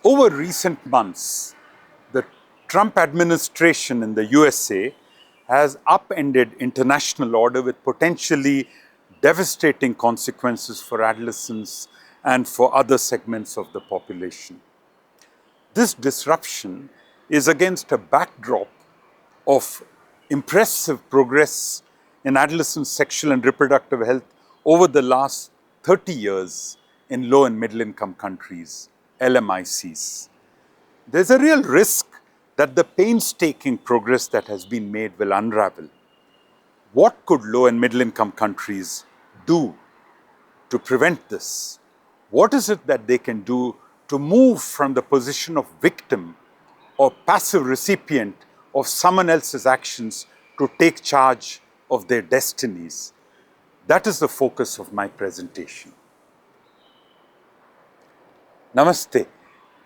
Over recent months, the Trump administration in the USA has upended international order with potentially devastating consequences for adolescents and for other segments of the population. This disruption is against a backdrop of impressive progress in adolescent sexual and reproductive health over the last 30 years in low and middle income countries, LMICs. There's a real risk that the painstaking progress that has been made will unravel. What could low and middle income countries do to prevent this? What is it that they can do to move from the position of victim or passive recipient of someone else's actions to take charge of their destinies? That is the focus of my presentation. Namaste.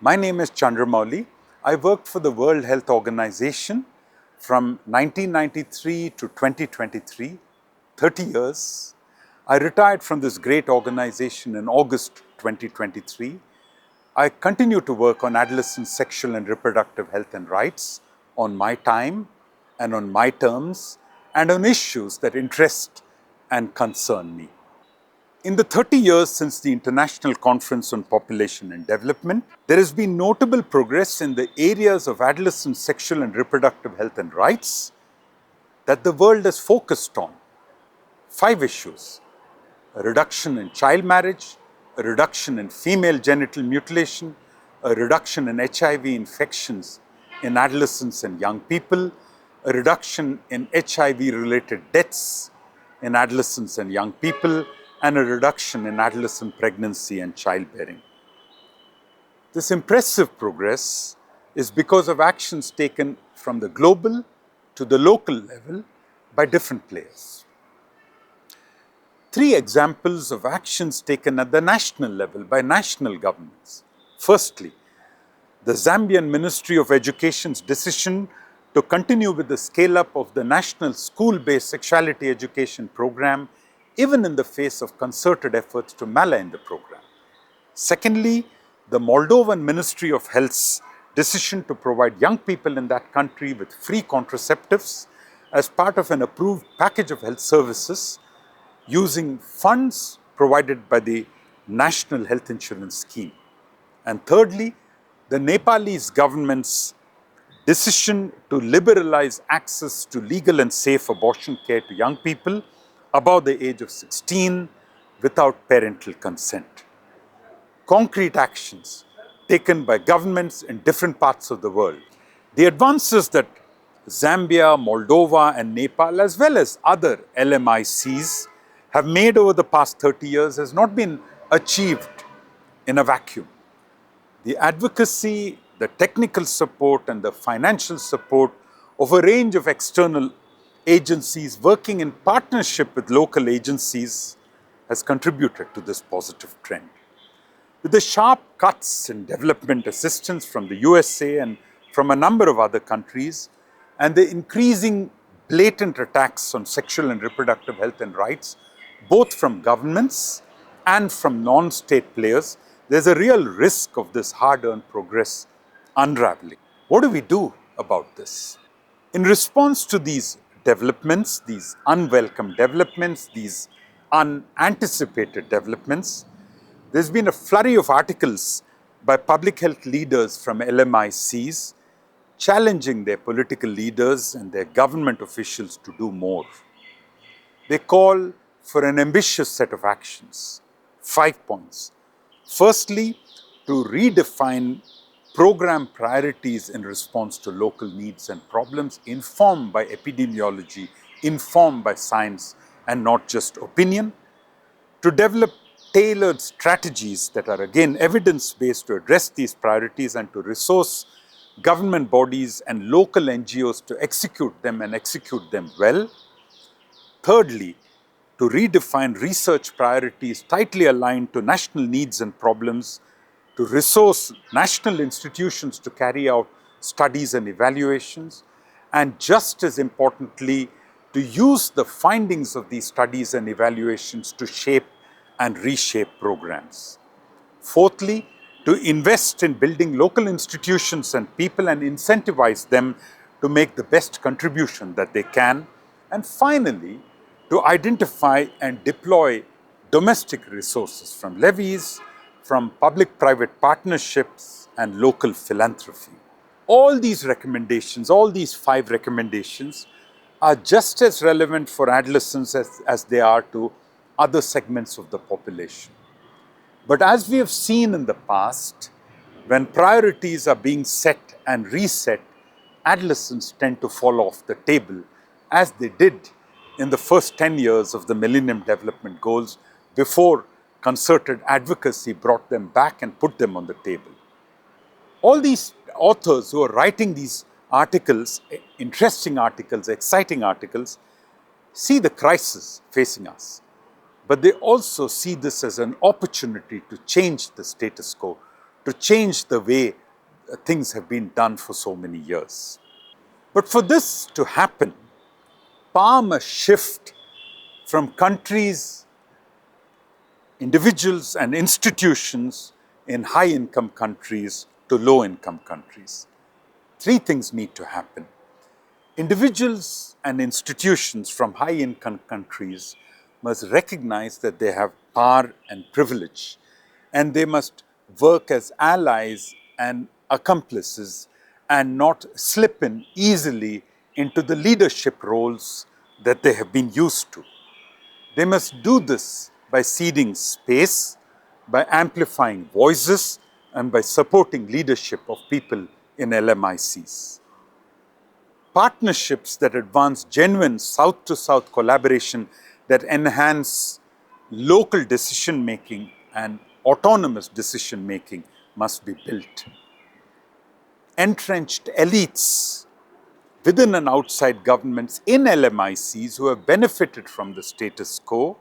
My name is Chandra-Mouli. I worked for the World Health Organization from 1993 to 2023, 30 years. I retired from this great organization in August 2023. I continue to work on adolescent sexual and reproductive health and rights on my time and on my terms and on issues that interest and concern me. In the 30 years since the International Conference on Population and Development, there has been notable progress in the areas of adolescent sexual and reproductive health and rights that the world has focused on. 5 issues: a reduction in child marriage, a reduction in female genital mutilation, a reduction in HIV infections in adolescents and young people, a reduction in HIV-related deaths in adolescents and young people, and a reduction in adolescent pregnancy and childbearing. This impressive progress is because of actions taken from the global to the local level by different players. 3 examples of actions taken at the national level by national governments. Firstly, the Zambian Ministry of Education's decision to continue with the scale-up of the national school-based sexuality education program, even in the face of concerted efforts to malign the program. Secondly, the Moldovan Ministry of Health's decision to provide young people in that country with free contraceptives as part of an approved package of health services using funds provided by the National Health Insurance Scheme. And thirdly, the Nepalese government's decision to liberalize access to legal and safe abortion care to young people above the age of 16 without parental consent. Concrete actions taken by governments in different parts of the world. The advances that Zambia, Moldova, and Nepal, as well as other LMICs, have made over the past 30 years has not been achieved in a vacuum. The advocacy, the technical support, and the financial support of a range of external agencies working in partnership with local agencies has contributed to this positive trend. With the sharp cuts in development assistance from the USA and from a number of other countries, and the increasing blatant attacks on sexual and reproductive health and rights, both from governments and from non-state players, there's a real risk of this hard-earned progress unraveling. What do we do about this? In response to these developments, these unwelcome developments, these unanticipated developments, there's been a flurry of articles by public health leaders from LMICs challenging their political leaders and their government officials to do more. They call for an ambitious set of actions. 5 points. Firstly, to redefine program priorities in response to local needs and problems informed by epidemiology, informed by science, and not just opinion. To develop tailored strategies that are again evidence-based to address these priorities and to resource government bodies and local NGOs to execute them and execute them well. Thirdly, to redefine research priorities tightly aligned to national needs and problems, to resource national institutions to carry out studies and evaluations, and just as importantly, to use the findings of these studies and evaluations to shape and reshape programs. Fourthly, to invest in building local institutions and people and incentivize them to make the best contribution that they can. And finally, to identify and deploy domestic resources from levies, from public-private partnerships and local philanthropy. All these recommendations, all these 5 recommendations are just as relevant for adolescents as they are to other segments of the population. But as we have seen in the past, when priorities are being set and reset, adolescents tend to fall off the table, as they did in the first 10 years of the Millennium Development Goals before concerted advocacy brought them back and put them on the table. All these authors who are writing these articles, interesting articles, exciting articles, see the crisis facing us. But they also see this as an opportunity to change the status quo, to change the way things have been done for so many years. But for this to happen, power must shift from countries, individuals and institutions in high-income countries to low-income countries. 3 things need to happen. Individuals and institutions from high-income countries must recognize that they have power and privilege, and they must work as allies and accomplices and not slip in easily into the leadership roles that they have been used to. They must do this by ceding space, by amplifying voices, and by supporting leadership of people in LMICs. Partnerships that advance genuine South-to-South collaboration that enhance local decision-making and autonomous decision-making must be built. Entrenched elites within and outside governments in LMICs who have benefited from the status quo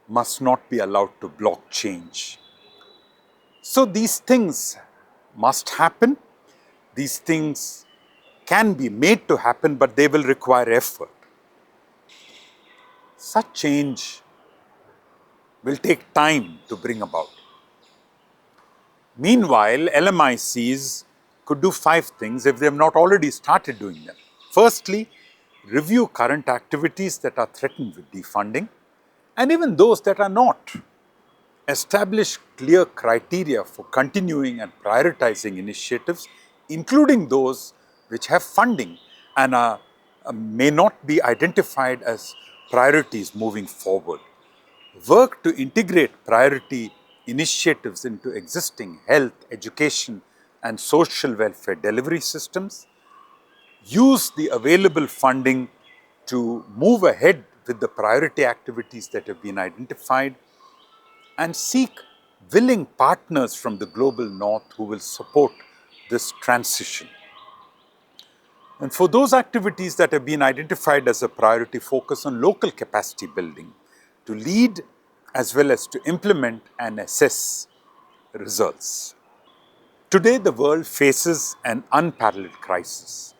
must not be allowed to block change. So these things must happen. These things can be made to happen, but they will require effort. Such change will take time to bring about. Meanwhile, LMICs could do 5 things if they have not already started doing them. Firstly, review current activities that are threatened with defunding, and even those that are not. Establish clear criteria for continuing and prioritizing initiatives, including those which have funding and may not be identified as priorities moving forward. Work to integrate priority initiatives into existing health, education, and social welfare delivery systems. Use the available funding to move ahead with the priority activities that have been identified, and seek willing partners from the global north who will support this transition. And for those activities that have been identified as a priority, focus on local capacity building to lead as well as to implement and assess results. Today, the world faces an unparalleled crisis.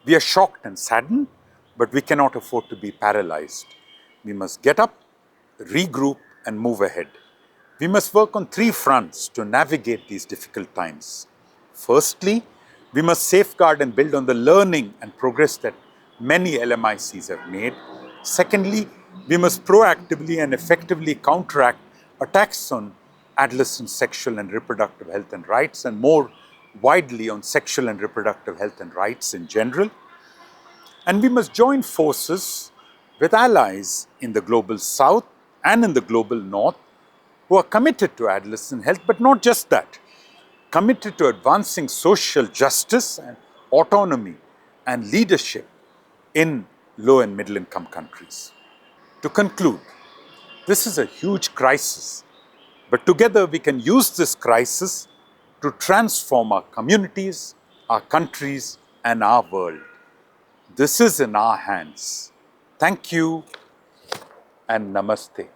We are shocked and saddened, but we cannot afford to be paralyzed. We must get up, regroup, and move ahead. We must work on 3 fronts to navigate these difficult times. Firstly, we must safeguard and build on the learning and progress that many LMICs have made. Secondly, we must proactively and effectively counteract attacks on adolescent sexual and reproductive health and rights, and more widely on sexual and reproductive health and rights in general. And we must join forces with allies in the global south and in the global north who are committed to adolescent health, but not just that, committed to advancing social justice and autonomy and leadership in low and middle income countries. To conclude, this is a huge crisis, but together we can use this crisis to transform our communities, our countries, and our world. This is in our hands. Thank you and namaste.